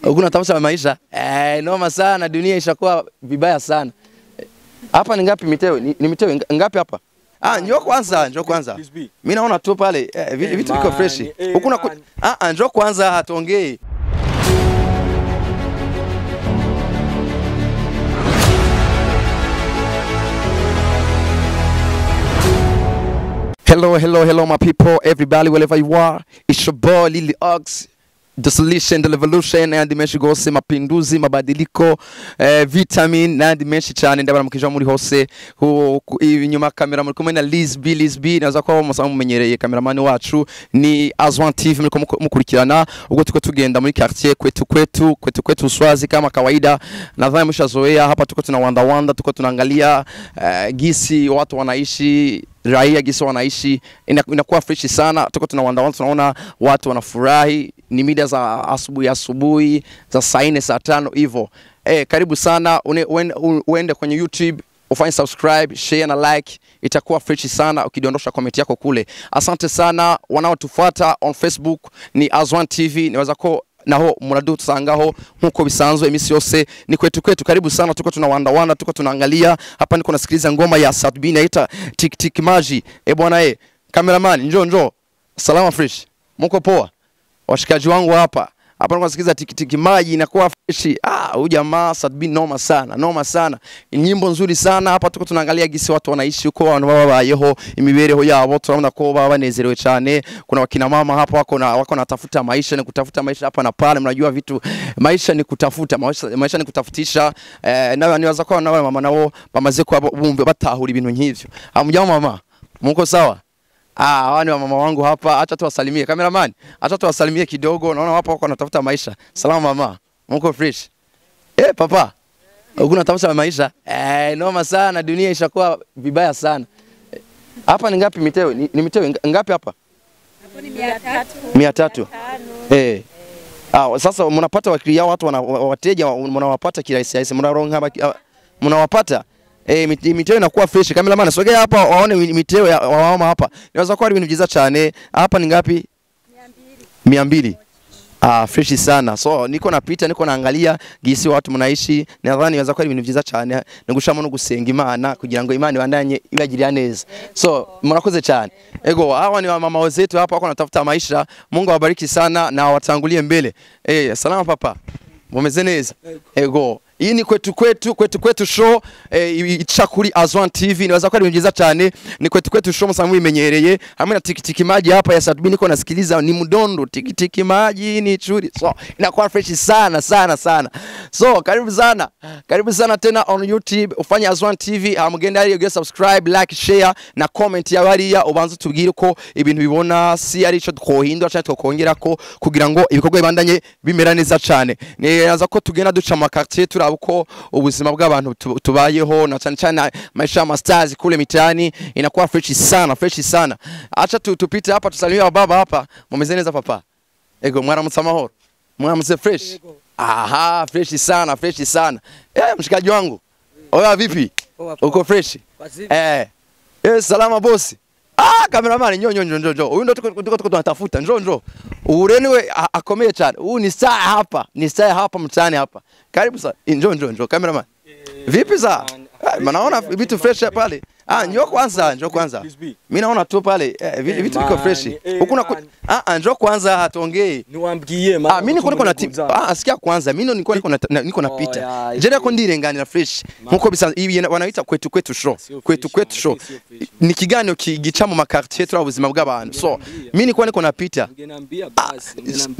Unatafuta maisha? Noma sana, dunia ishakuwa vibaya sana. Hapa ni ngapi miteo? Ni miteo ngapi hapa? Njoo kwanza. Mimi naona tu pale vitu viko fresh. Hukuna njoo kwanza hatuongee. Hello my people, everybody wherever you are. It's your boy Lily Ox. The solution, the revolution, and the meshi gose mapinduzi, mabadiliko, vitamin, na the meshi chane ndabara mkijwa muri hose nyuma kamera muri kumwe na Liz B naza kwa musamu mumenyereye kameramani wacu ni Azwan TV mukurikirana ubwo tuko tugenda muri quartier kwetu Swazi kama kawaida. Nadhani mshazoea hapa tuko tunawanda tuko tunaangalia gisi watu wanaishi, raia gisi wanaishi, inakuwa fresh sana. Tuko tunawanda tunaona watu wanafurahi, ni mida za asubuhi za saa 4 saa 5 hivyo. Karibu sana, uende kwenye YouTube, ufanye subscribe, share na like, itakuwa fresh sana ukidondosha comment yako kule. Asante sana wanaotufuata on Facebook ni Azwan TV, niweza ko naho muradu tusangaho nkuko bisanzwe emisi yose ni kwetu. Karibu sana, tuko tunawanda tuko tunaangalia hapa. Niko nasikiliza ngoma ya Satbi inaita tik maji. Bwana cameraman njoo salama fresh, mko poa washikaji wangu hapa niko nasikiliza tik maji inakuwa fresh. Huyu jamaa Satbi noma sana, nyimbo nzuri sana. Hapa tuko tunaangalia gisi watu wanaishi uko babayeho imibereho yabo, tunaona ko baba banezerewe cyane. Kuna wakina mama hapa wako natafuta maisha, ni kutafuta maisha hapa na pale. Mnajua vitu maisha ni kutafuta maisha ni kutafutisha. Na niwaza kwa na mama nao bamaze kwa bumve batahura ibintu nk'ivyo. Amujya mama muko sawa? Wani wa mama wangu hapa, acha tuwasalimie cameraman, acha tuwasalimie kidogo. Naona hapa wako natafuta maisha. Salama mama, mko fresh? Papa, unatafuta maisha? Noma sana, dunia ishakuwa vibaya sana. Hapa ni ngapi miteo? Ni miteo ngapi hapa? Hapo ni 300. Sasa mnapata wakilia watu wateja, mnawapata kirahisi, mnawapata miteo inakuwa fresh. Cameraman sogea hapa waone miteo ya mama hapa. Niweza kwa ibintu byiza cyane. Hapa ni ngapi? 200. Fresh sana. So niko napita, niko naangalia gisi watu mnaishi. Nadhani niweza kwa ibintu byiza cyane. Ngushamo no gusenga Imana kugira ngo Imana ibandanye ibagirira neza. So murakoze cyane. Hawa ni mama wazetu hapa wako natafuta maisha. Mungu awabariki sana na watangulie mbele. Salama papa. Mumeze neza? Hii ni kwetu show ichakuri Azwan TV. Niweza kwa byiza cyane, ni kwetu show musanzwe bimenyereye. Hamwe na tik maji hapa ya Satbi niko nasikiliza ni mudondo tik maji ni churi. So inakuwa fresh sana. So karibu sana tena on YouTube, ufanye Azwan TV. Mugenda ari subscribe, like, share na comment ya bariya ubanze tubwire ko ibintu bibona si ari cyo twohindura cyane twokongera ko kugira ngo ibikorwa bibandanye bimera neza cyane. Niyaza ko tugenda duca makartier uko ubuzima bw'abantu tubayeho, na cyane maisha ya masters kule mitani inakuwa fresh sana. Acha tupite hapa tusalimie baba hapa. Mumeze neza papa? Mwaramutse amahoro? Mwaramutse fresh? Fresh sana. Mshikaji wangu. Oya vipi? Uko fresh? Salama bosi. Cameraman njoo. Huyu ndo tuko tunatafuta. Njoo. Ureniwe akomeye cyane. Huyu ni saa hapa mtaani hapa. Karibu sana. Njoo cameraman. Vipi za? Mnaona vitu fresh pale? Njoo kwanza. Mimi naona tu pale vitu viko fresh. Njoo kwanza hatuongee. Niwaambie mimi niko na sikia kwanza. Mimi niko napita. Jera ko ndirenganira fresh. Nkuko bisa wanaita kwetu show. Kwetu show. Ni kiganiro kigica mu makartier turi ubuzima bw'abantu. So mimi niko napita.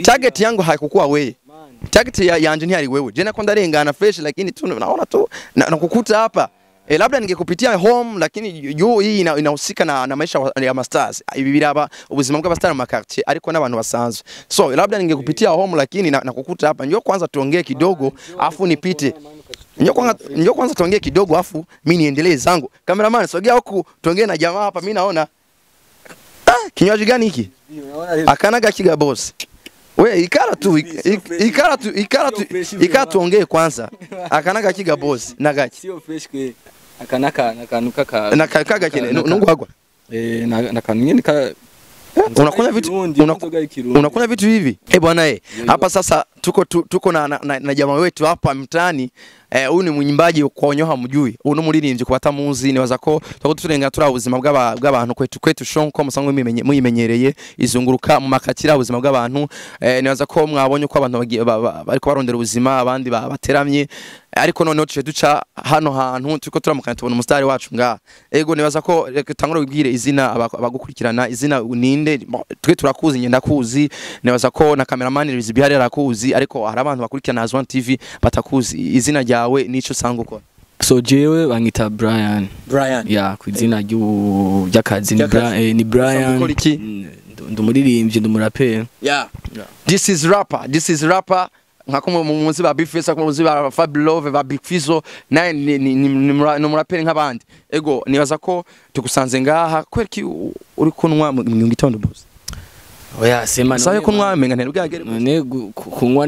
Target yangu haikukuwa wewe. Target yanje ntiyari wewe. Jena ko ndarengana fresh, lakini tu naona tu nakukuta hapa. Labda ningekupitia home, lakini hii inahusika na maisha ya masters. Ibi biraba ubuzima bw'abastars mu makartier ariko n'abantu basanzwe. So labda ningekupitia home, lakini nakukuta hapa. Njoo kwanza tuongee kidogo afu nipite. Njoo kwanza tuongee kidogo afu mimi niendelee zangu. Cameraman sogea huku tuongee na jamaa hapa. Mimi naona kinywaji gani hiki? Akanaga kiga boss. We ikara tuongee kwanza. Akanaga kiga boss nagachi. Sio fresh kwe. Akanaka nakanuka kine nungu hagwa. Nakanu nyine Unakunywa vitu hivi? Bwana hapa sasa tuko na jamaa wetu hapa mtaani. Huyu ni mwimbaji kwa nyoha mjui. Uno muririmbyi kubata muzi nibaza ko turenga turi ubuzima bw'abantu kwetu shonko musango muyimenyereye izunguruka mu makakira ubuzima bw'abantu. Nibaza ko mwabonye ko abantu bariko barondera ubuzima abandi bateramye, ariko none tuce duca hano hantu turiko turamukana tubona umustari wacu nga. Ego nibaza ko tangura wibwire izina abagukurikirana, izina ninde? Twe turakuzi ngenda kuzi, nibaza ko na cameraman Rizibihari arakuzi, ariko hari abantu bakurikirana Azwan TV batakuzi. Izina ryawe nico sanga ukora? So jewe bangita Brian. Ya kwizina ry'akazi ni Brian. Ndumuririmbyi ndumurapera. This is rapper. Nkako muzi ba Bifesa ko muzi ba Fabulove ba Big Fizo naye ni muraperi nk'abandi. Ego nibaza ko tugusanze ngaha kwereki uri kunwa mu gitondo boss. Oya sema sayo kunwa menga ntero bwagere none kunwa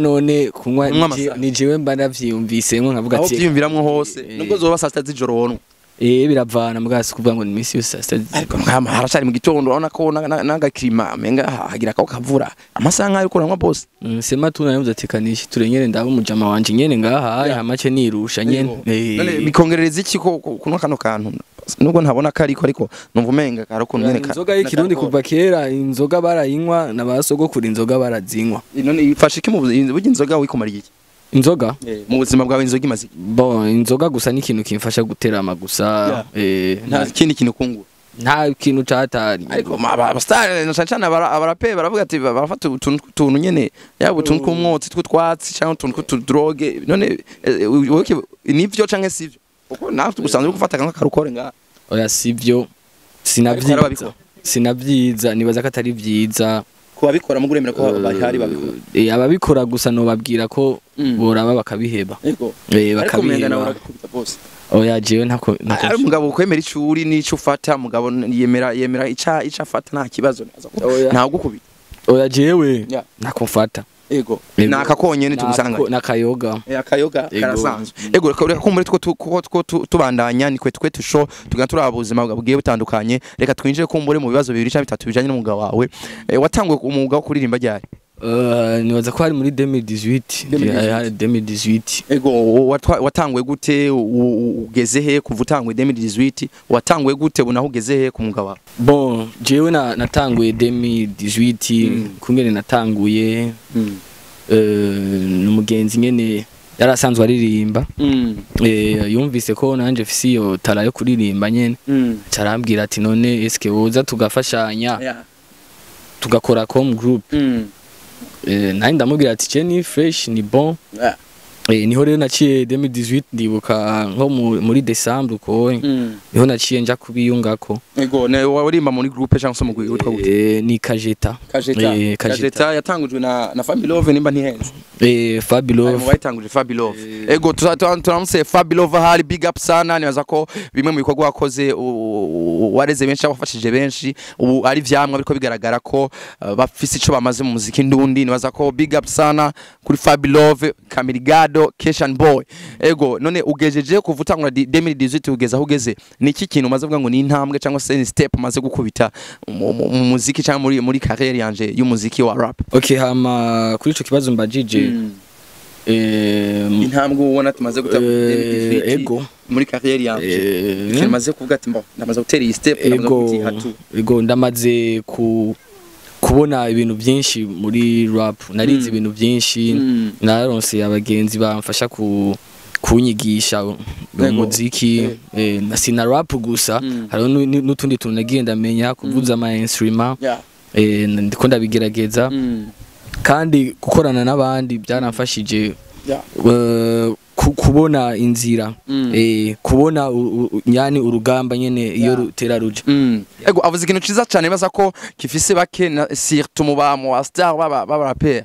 ni jewe mba ndavyumvise nkavuga ati vyumviramwe hose nubwo zoba saa 6 z'ijoro wono biravana mugasi kuvuga ngo ni misi yose saa 6 ariko haracari mu gitondo urabona ko n'agakirima menga hagira ko kavura amasaha nkayo kuranwa boss. Sema tunayoza tekanishi turenyere ndabo mujama wanje nyene ngaha hamace nirusha nyene none bikongerereza iki ko kunwa kano kantu nubwo ntabona ariko numva umenga karako nyene ka inzoga y'ikirundi kuva kera inzoga barayinywa nabasogokura inzoga barazinywa none ifashe iki mu buryo inzoga wikomariye iki inzoga mu buzima bwawe inzoga imaze bon inzoga gusa ni ikintu kimfasha guterama gusa nta kindi kintu kungura nta kintu cyatari ariko abastar nacana abarape baravuga ati barafata utuntu nyene yabo utuntu kumwotsi tw'utwatsi cyangwa utuntu tw'udroge none nivyo canke sivyo uko natwe gusanzwe gufata nk'akarukore nga oya sivyo sinavyiza nibaza ko atari vyiza kubabikora mu guremera ko bahari babikora ababikora gusa no babwira ko boraba bakabiheba bakabiheba oya jewe ntako ari umugabo ukwemera icuri n'ico ufata mugabo yemera ica afata nta kibazo nta gukubita oya jewe nakufata ego nakakonyene tugusanga nakayoga karasanzwe ego reka kumbure two tubandanya ni kwe tusho tugatura ubuzima bwagiye butandukanye. Reka twinjire kumbure mu bibazo 2 cyangwa 3 bijanye n'umugabo wawe. Watangwe umwuga wo kuririmba ryari? Nibaza ko hari muri 2018 ego watangwe gute ugeze he kuva utangwe 2018 watangwe gute unaho ugeze he ku mugabo wawe? Bon jewe natanguye 2018 kungene natanguye n'umugenzi nyene yarasanzwe aririmba yumvise ko nanje fisi yo tara yo kuririmba nyene carambwira ati none eske woza tugafashanya tugakora com group nani ndamubwira ati Jenny fresh ni bon niho rero naciye 2018 ndibuka nko muri December uko niho naciye nja kubiyungako ego ne warimba muri groupe cyangwa se mu gutwa gute ni Kajeta yatangujwe na Fabulove nimba ntihenze Fabulove wayitanguje Fabulove ego turamutse Fabulove hari big up sana nibaza ko bimwe mu bikorwa wakoze wareze benshi abafashije benshi ubu ari vyamwe ariko bigaragara ko bafise ico bamaze mu muziki ndundi nibaza ko big up sana kuri Fabulove Kamirigado Keshan Boy. Ego none ugejeje kuvutangura 2018 ugeza hugeze ni iki kintu umaze kuvuga ngo ni intambwe cyangwa se ni step umaze gukubita mu muziki cyangwa muri career yanje y'umuziki wa rap? Okay hama kuri ico kibazo mbajije intambwe ubona tumaze ego muri career yanje kimaze kuvuga ati mbo ndamaze gutera iyi step ndamaze kutihatu ego ndamaze kubona ibintu byinshi muri rap narize ibintu byinshi naronse abagenzi bamfasha kunyigisha mu muziki na sina rap gusa hariho n'utundi tuntu nagiye ndamenya kuvuza ama instrument ndiko ndabigerageza kandi gukorana n'abandi byaramfashije kubona inzira kubona nyani urugamba nyene iyo rutera ruje ego avuze ikintu ciza cyane baza ko kifise bake surtout mu ba mu star baba rapper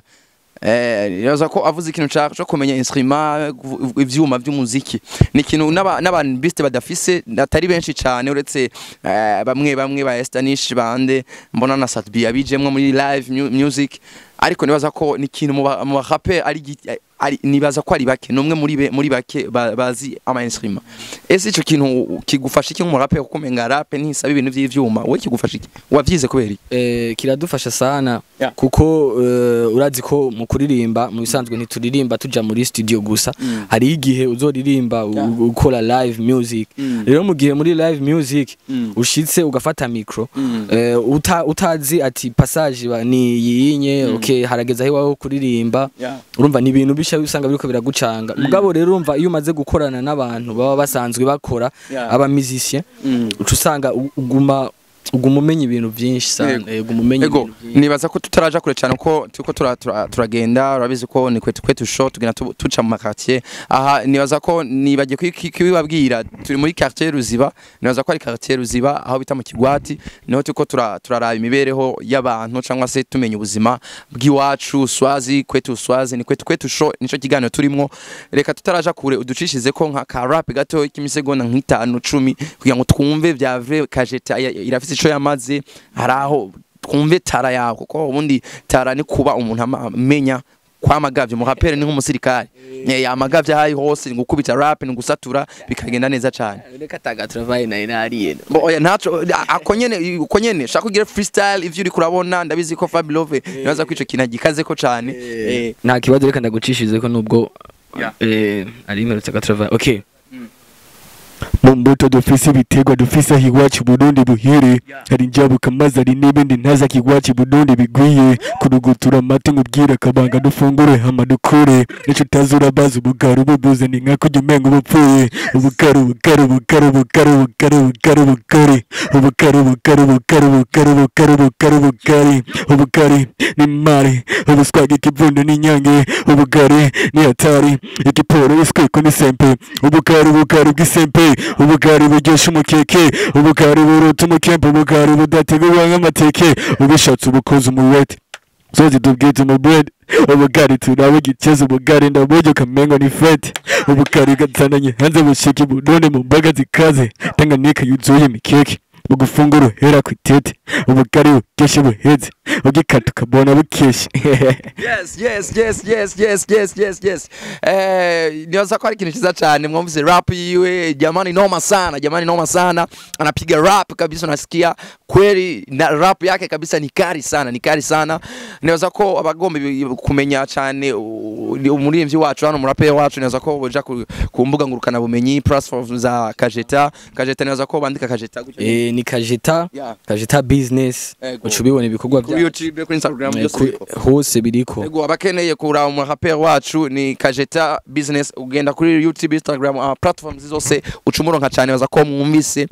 yaza ko avuze ikintu cyo kumenya instrument ivyuma by'umuziki ni ikintu n'abantu biste badafise atari benshi cyane uretse bamwe ba Estanish bande mbona na Satbi abijemwe muri live music ariko nibaza ko ni ikintu mu rapper ari nibaza ko ari bake numwe muri bake bazi ama instrument. Ese ico kintu kigufasha iki mu rapper kuko menga rap ntisaba ibintu vy'ivyuma we kigufasha iki wavyize kubera kiradufasha sana kuko urazi ko mu kuririmba mu bisanzwe ntituririmba tuja muri studio gusa hari igihe uzoririmba ukora live music rero mu gihe muri live music ushitse ugafata micro utazi ati passage ni yinye okay harageza aho kuririmba urumva ni ibintu bisha usanga biriko biragucanga mugabo rero urumva iyo umaze gukorana n'abantu baba basanzwe bakora aba musicien ucusanga uguma umenya ibintu byinshi sana umenya ibintu nibaza ko tutaraja kure cyane ko tuko turagenda urabizi ko ni kwetu show tugena tuca mu quartier aha nibaza ko nibagiye kwibabwira turi muri quartier Ruziba nibaza ko ari quartier Ruziba aho bita mu Kigwati niho tuko turaraba imibereho y'abantu cyangwa se tumenya ubuzima bw'iwacu Swazi kwetu Swazi ni kwetu show nico kiganiro turimo reka tutaraja kure uducishize ko nka rap gato kimisegonda nk'itanu 10 kugira ngo twumve bya vrai kajeta irafise ico yamaze haraho twumve tara yako kuko ubundi tara ni kuba umuntu amenya kwamagavye mu rapper ni nk'umusirikare amagavye hayi hose ngukubita rap ni gusatura bikagenda neza cyane reka taga travaye na inariye oya ntaco akonyene shaka kugira freestyle ivyo uri kurabona ndabizi ko Fabilove naza kwico kinagikaze ko cyane nta kibazo reka ndagucishize ko nubwo ari imerutse ka travaye okay Mumbuto dufise ibitego dufise hiwacu Burundi buhire hari njabuka maze ari n'ibindi ntaza kiwacu Burundi bigwiye kurugutura amate nkubwira kabanga dufungure hama dukure nico tazura bazu bugaru bubuze ni nka kujya umenga ubupfuye ubukaru ubukari ni mari ubuswage kivundo ni nyange ubugari ni hatari ikiporo iskweko ni sempe ubukari bw'isempe ubugari buryosha umukeke ubugari buruta umukempe ubugari budategurwa nk'amateke ubishatse ubukoze umuwete zozi dubwize mu bread ubugari turabe giteze ubugari ndaburyo ukamengo ni fete ubugari gatsananye hanze bushiki budone mu mbaga zikaze Tanganyika yuzuye imikeke bugufungura hera kwitete ubugari bukeshe buheze ugikata ukabona bukeshe yes niwaza ko ari ikintu kiza cyane mwumvise rap yiwe jamani noma sana anapiga rap kabisa unasikia kweli na rap yake kabisa ni kari sana niwaza ko abagomba kumenya cyane umuririmbyi wacu hano murape wacu niwaza ko boja ku mbuga ngurukana bumenyi platform za Kajeta niwaza ko bandika Kajeta ni Kajeta business ucubibona ibikorwa bya YouTube kuri Instagram hose biriko ego abakeneye kura mu rapper wacu ni Kajeta business ugenda kuri YouTube Instagram platforms zose ucumuronka cyane baza ko mwumvise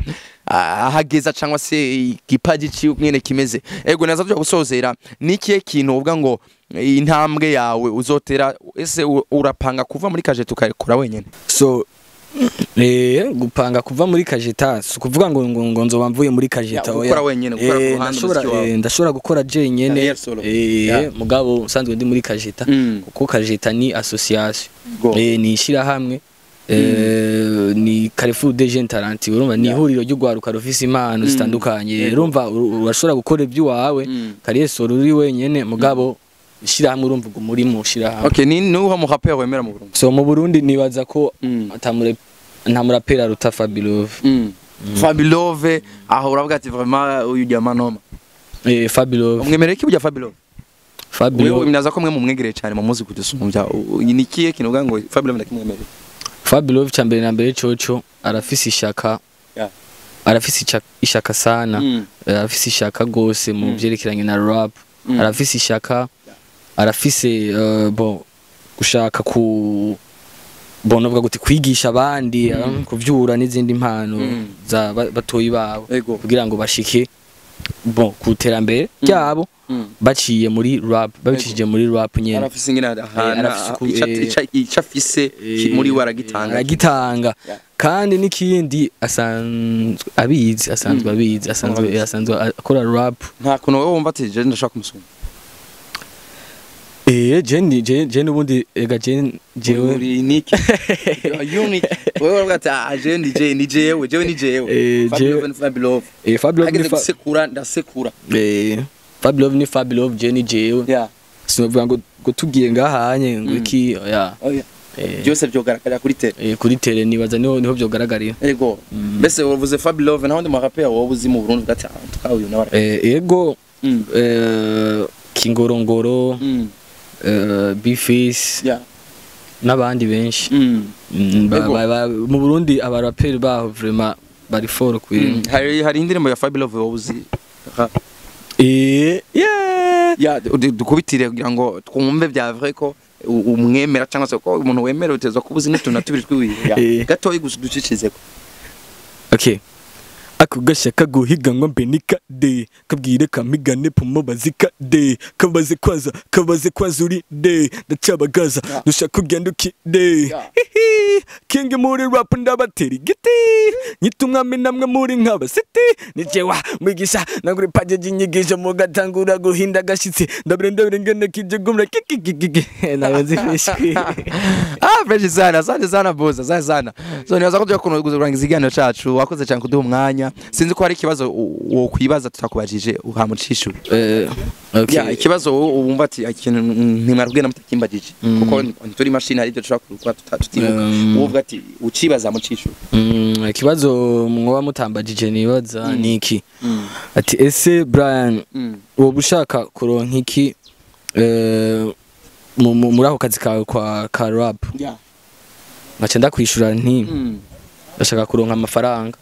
ahageza cyangwa se ikipaji cyo nyene kimeze ego naza byo gusozera nikiye kintu uvuga ngo intambwe yawe uzotera ese urapanga kuva muri Kajeta ukakora wenyene so gupanga kuva muri Kajeta kuvuga ngo nzoba mvuye muri Kajeta ukora wenyene ukora ku ruhande ndashobora gukora je nyene mugabo usanzwe ndi muri Kajeta kuko Kajeta ni association ni ishira hamwe ni Carrefour des jeunes talentueux urumva ni ihuriro ry'ugwaruka rufise impano zitandukanye urumva urashobora gukora ibyo wawe Kariesoro uri wenyene mugabo shira hamwe urumva muri mu shira hamwe okay ni nuho mu rapper wemera mu Burundi so mu Burundi nibaza ko nta murapera ruta Fabilove Fabilove aho uravuga ati vraiment uyu jama noma Fabilove umwemereye ki burya Fabilove minaza ko mwe mu mwegereye cyane mu muzi kudusumbya ni kiye kinuga ngo Fabilove ndakimwemereye Fabilove cyambere na mbere coco arafise ishaka ishaka sana arafise ishaka gose mu byerekeranye na rap arafise ishaka arafise gushaka ku bonovuga guti kwigisha abandi kuvyura n'izindi impano za batoyi babo kugira ngo bashike kuterambere ryabo baciye muri rap babicishije muri rap nyene arafise ngina icafise muri waragitanga kandi n'ikindi asanzwe asanzwe akora rap nta kuno wewe wumva ati je ndashaka kumusuma je nubundi ega jewe unique wewe uravuga ati je ni jewe Fabilove Fabilove ni ndasekura Fabilove ni Fabilove je ni jewe sinovuga ngo tugiye ngahanye ngo iki oya byose byogaragara kuri tele kuri tele nibaza niho byogaragarira yego mbese uvuze Fabi Love naho ndi mu rapper wowe uzi mu Burundi gatanu tukawe nawe yego Kingorongoro Bface n'abandi benshi mu Burundi abaraperi baho vraiment bari fort kwiri hari indirimbo ya Fabi Love wowe uzi dukubitire kugira ngo twumve bya vrai ko umwemera cyangwa se ko umuntu wemera utezwa kubuzi n'utuntu natubiri twiwiye gatoyi gusa ducicizeko okay akugasha kaguhiga ngo mbenika de kabwire kamigane pumo bazika de kabaze kwaza uri de ndacabagaza dushaka kugenda uki de king muri rap ndabateri giti nyitumwami namwe muri nkaba city nijewa mwigisha naguri paje jinyigisha mu gatangura guhinda gashitsi ndabire ngene kije gumra kikikiki nabazi fishwi fresh sana boza sana so nibaza ko tujya kurangiza ikiganiro cacu wakoze cyane kuduha umwanya sinzi ko hari ikibazo wo kwibaza tutakubajije uhamucisha okay ikibazo wumva ati ikintu ntimarubwe namutakimbagije kuko turi machine ari byo tushaka tutibuka uvuga ati ucibaza mucisha ikibazo mwoba mutambagije nibaza niki ati ese Brian wowe ushaka kuronka iki muri ako kazi kawe kwa KARABAY ngace ndakwishura nti ndashaka kuronka amafaranga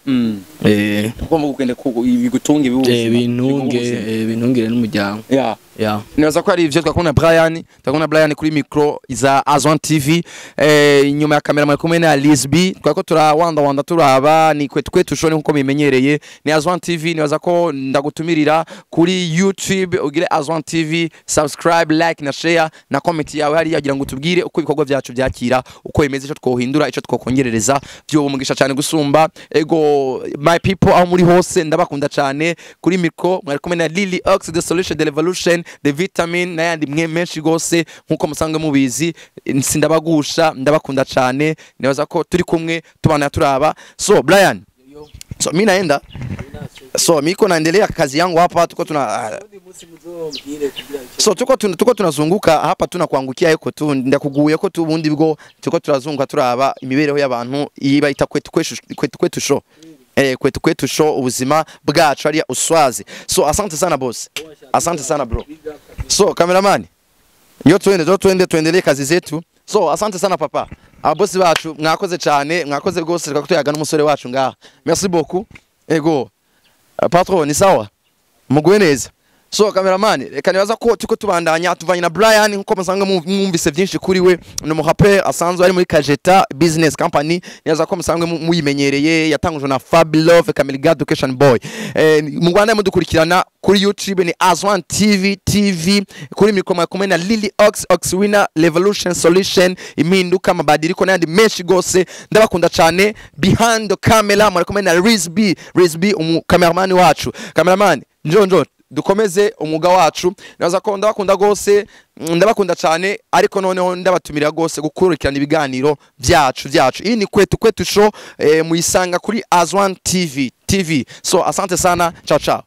ugomba kugenda bigutunga ibintungire n'umuryango nibaza ko ari ivyo twakubona Brian kuri micro za Azwan TV inyuma ya kamera kumwe na Lisby twako turawanda turaba ni kwetu shone nkuko bimenyereye ni Azwan TV nibaza ko ndagutumirira kuri YouTube ugire Azwan TV subscribe like na share na comment yawe hari yagira ngo tubwire uko ibikorwa byacu byakira uko bimeze cyo twohindura ico twokongerereza byo umugisha cyane gusumba ego my people aho muri hose ndabakunda cyane kuri micro mwari kumwe na Lily Ox the solution the revolution the vitamin n'ayandi mwe menshi gose nkuko musanzwe mubizi sindabagusha ndabakunda cyane nibaza ko turi kumwe tubana turaba so Brian so mimi naenda so miko naendelea kazi yangu hapa tuko tunazunguka hapa tunakuangukia yuko tu ndakuguye ko tu bundi bwo tuko turazunguka turaba imibereho y'abantu iba ita kwetu show kwetu show ubuzima bwacu ari uswazi so asante sana boss asante sana bro so cameraman yo tuendelee kazi zetu so asante sana papa abosi bacu mwakoze cyane mwakoze rwose reka tuyaga n'umusore wacu ngaha merci beaucoup ego patron ni sawa muguye neza so cameraman reka nibaza ko tuko tubandanya tuvanye na Brian nkuko musanga mwumvise byinshi kuri we no muhape asanzwe ari muri Kajeta business company nibaza ko musanga muyimenyereye yatangujwe na Fabi Love Kamiliga Education Boy mu Rwanda mudukurikirana kuri YouTube ni Azwan TV kuri mikoma kumwe na Lily Ox winner revolution solution impinduka mabadiliko n'andi menshi gose ndabakunda cyane behind the camera muri kumwe na Rizby cameraman wacu cameraman njonjo dukomeze umuga wacu naza ko ndabakunda gose ndabakunda cyane ariko noneho ndabatumira gose gukurikirana ibiganiro byacu iyi ni kwetu show muyisanga kuri Azwan TV so asante sana ciao